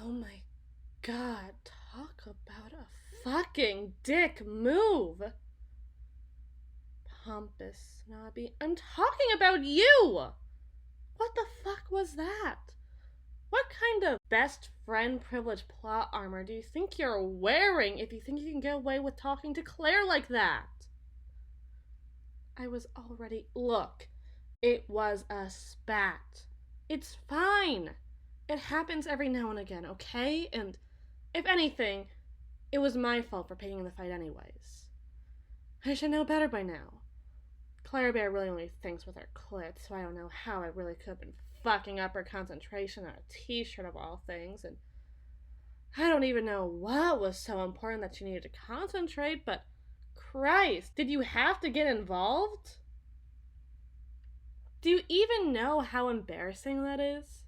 Oh my god, talk about a fucking dick move. Pompous snobby. I'm talking about you! What the fuck was that? What kind of best friend privilege plot armor do you think you're wearing if you think you can get away with talking to Claire like that? I was already. Look, it was a spat. It's fine. It happens every now and again, okay? And if anything, it was my fault for picking the fight anyways. I should know better by now. Claire Bear really only thinks with her clit, so I don't know how I really could have been fucking up her concentration on a t-shirt of all things, and I don't even know what was so important that she needed to concentrate, but Christ, did you have to get involved? Do you even know how embarrassing that is?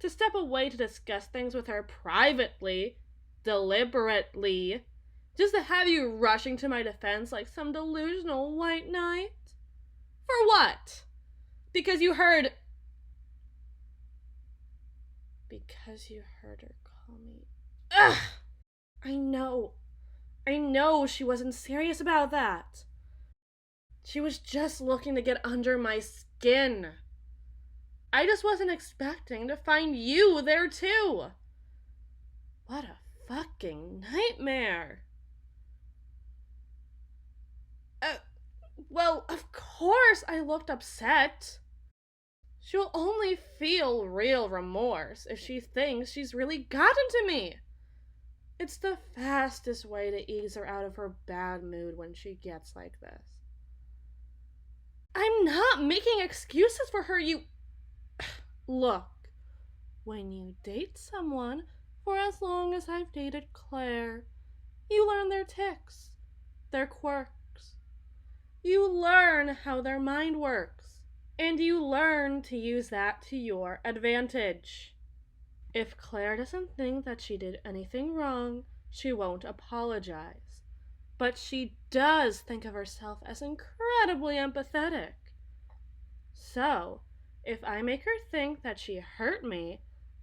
To step away to discuss things with her privately, deliberately, just to have you rushing to my defense like some delusional white knight? For what? Because you heard her call me. Ugh! I know she wasn't serious about that. She was just looking to get under my skin. I just wasn't expecting to find you there too. What a fucking nightmare. Well, of course I looked upset. She'll only feel real remorse if she thinks she's really gotten to me. It's the fastest way to ease her out of her bad mood when she gets like this. I'm not making excuses for her, you... Look, when you date someone for as long as I've dated Claire, you learn their tics, their quirks. You learn how their mind works, and you learn to use that to your advantage. If Claire doesn't think that she did anything wrong, she won't apologize. But she does think of herself as incredibly empathetic. So, if I make her think that she hurt me,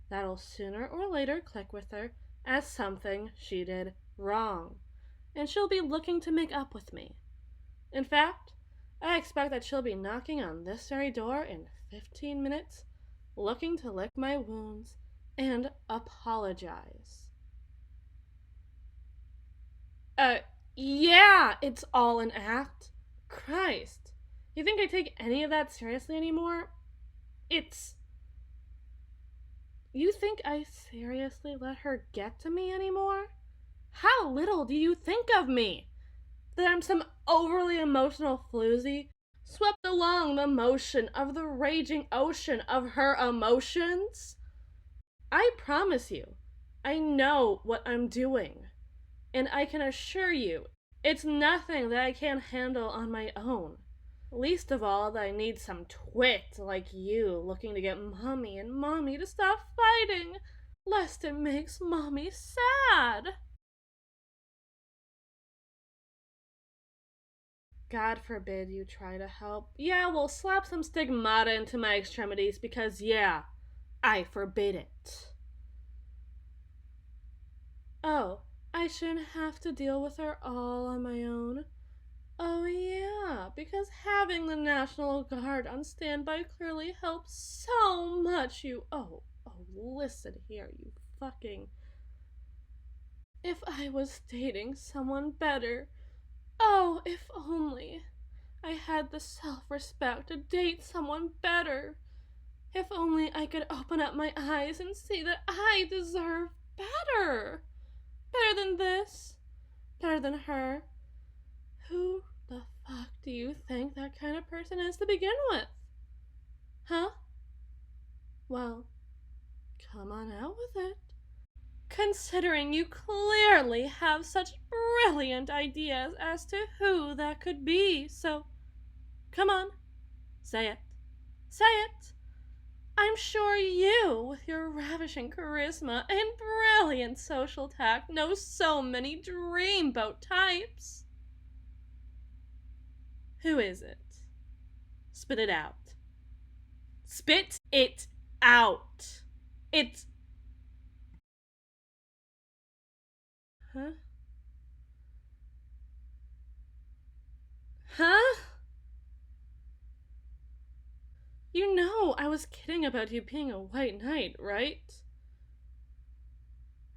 that'll sooner or later click with her as something she did wrong, and she'll be looking to make up with me. In fact, I expect that she'll be knocking on this very door in 15 minutes, looking to lick my wounds and apologize. Yeah, it's all an act. Christ, you think I take any of that seriously anymore? You think I seriously let her get to me anymore? How little do you think of me? That I'm some overly emotional floozy, swept along the motion of the raging ocean of her emotions? I promise you, I know what I'm doing. And I can assure you, it's nothing that I can't handle on my own. Least of all that I need some twit like you looking to get mommy and mommy to stop fighting, lest it makes mommy sad. God forbid you try to help. Yeah, we'll slap some stigmata into my extremities because, yeah, I forbid it. Oh, I shouldn't have to deal with her all on my own. Oh yeah, because having the National Guard on standby clearly helps so much, you... Oh, listen here, you fucking... If I was dating someone better... Oh, if only I had the self-respect to date someone better. If only I could open up my eyes and see that I deserve better. Better than this. Better than her. Who the fuck do you think that kind of person is to begin with? Huh? Well, come on out with it. Considering you clearly have such brilliant ideas as to who that could be, so come on, say it. Say it. I'm sure you, with your ravishing charisma and brilliant social tact, know so many dreamboat types. Who is it? Spit it out. Spit it out. It's Huh? Huh? You know I was kidding about you being a white knight, right?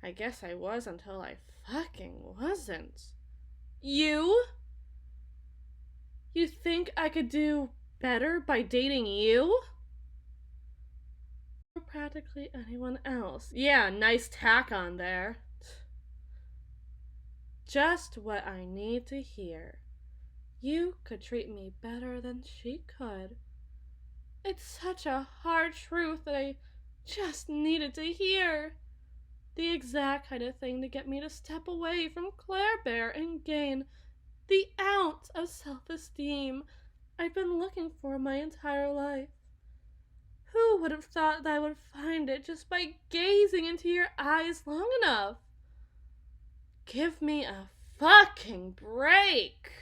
I guess I was until I fucking wasn't. You? You think I could do better by dating you? Or practically anyone else. Yeah, nice tack on there. Just what I need to hear. You could treat me better than she could. It's such a hard truth that I just needed to hear. The exact kind of thing to get me to step away from Claire Bear and gain the ounce of self-esteem I've been looking for my entire life. Who would have thought that I would find it just by gazing into your eyes long enough? Give me a fucking break.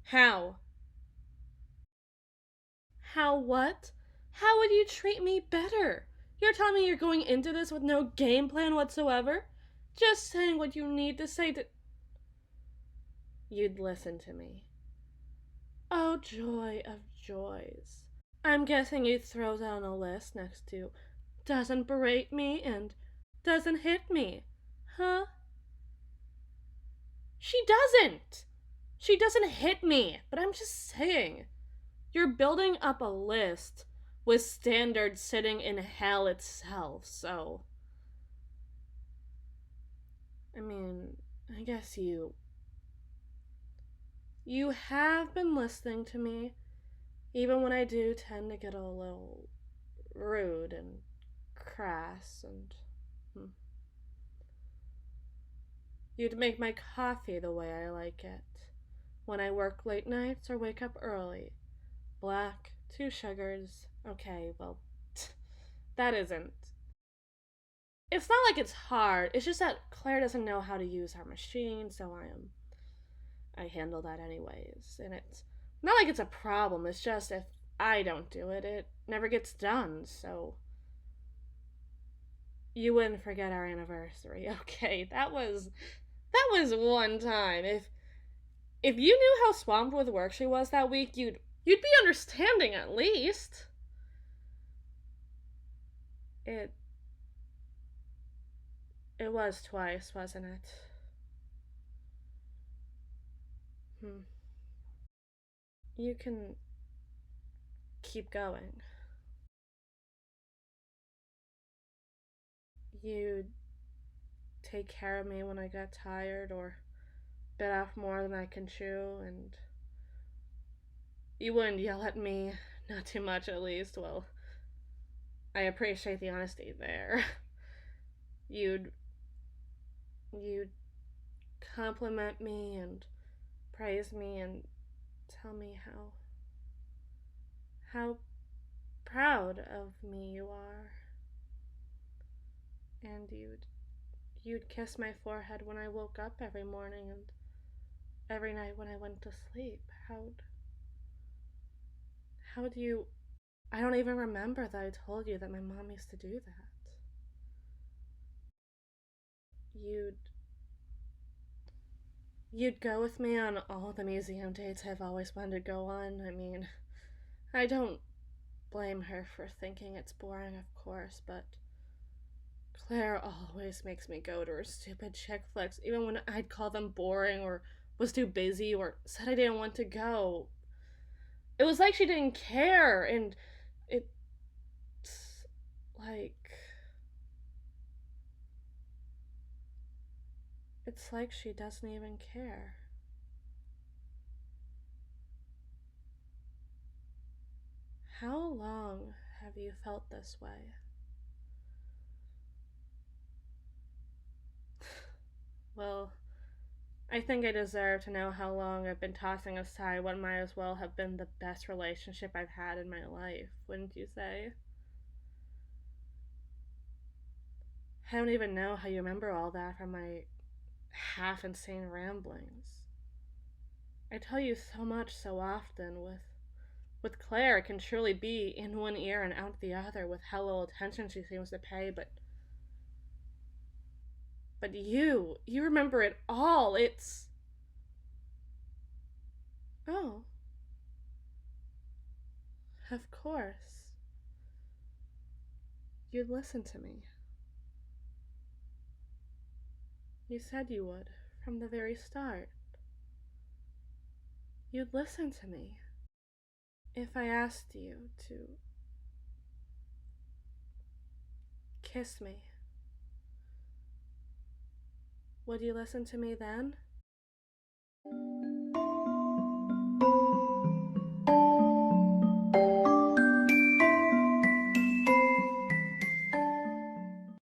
How? How what? How would you treat me better? You're telling me you're going into this with no game plan whatsoever? Just saying what you need to say to. You'd listen to me. Oh, joy of joys. I'm guessing you'd throw down a list next to doesn't berate me and doesn't hit me. Huh? She doesn't! She doesn't hit me, but I'm just saying. You're building up a list with standards sitting in hell itself, so. I mean, I guess you. You have been listening to me, even when I do tend to get a little rude and crass and. You'd make my coffee the way I like it. When I work late nights or wake up early. Black, 2 sugars. Okay, well, that isn't. It's not like it's hard. It's just that Claire doesn't know how to use her machine, so I handle that anyways. And it's not like it's a problem. It's just if I don't do it, it never gets done. So you wouldn't forget our anniversary. Okay, that was one time. If you knew how swamped with work she was that week, you'd be understanding at least. It it was twice, wasn't it? You can keep going. You'd take care of me when I got tired or bit off more than I can chew, and you wouldn't yell at me, not too much at least. Well, I appreciate the honesty there. You'd you'd compliment me and praise me and tell me how proud of me you are. And you'd kiss my forehead when I woke up every morning and every night when I went to sleep. How do you. I don't even remember that I told you that my mom used to do that. You'd you'd go with me on all the museum dates I've always wanted to go on. I mean, I don't blame her for thinking it's boring, of course, but Claire always makes me go to her stupid chick flicks, even when I'd call them boring or was too busy or said I didn't want to go. It was like she didn't care, and it's like. It's like she doesn't even care. How long have you felt this way? Well, I think I deserve to know how long I've been tossing aside what might as well have been the best relationship I've had in my life, wouldn't you say? I don't even know how you remember all that from my half insane ramblings. I tell you so much so often with With Claire, it can surely be in one ear and out the other with how little attention she seems to pay, but you remember it all. It's... Oh, of course. You'd listen to me. You said you would, from the very start. You'd listen to me. If I asked you to kiss me, would you listen to me then?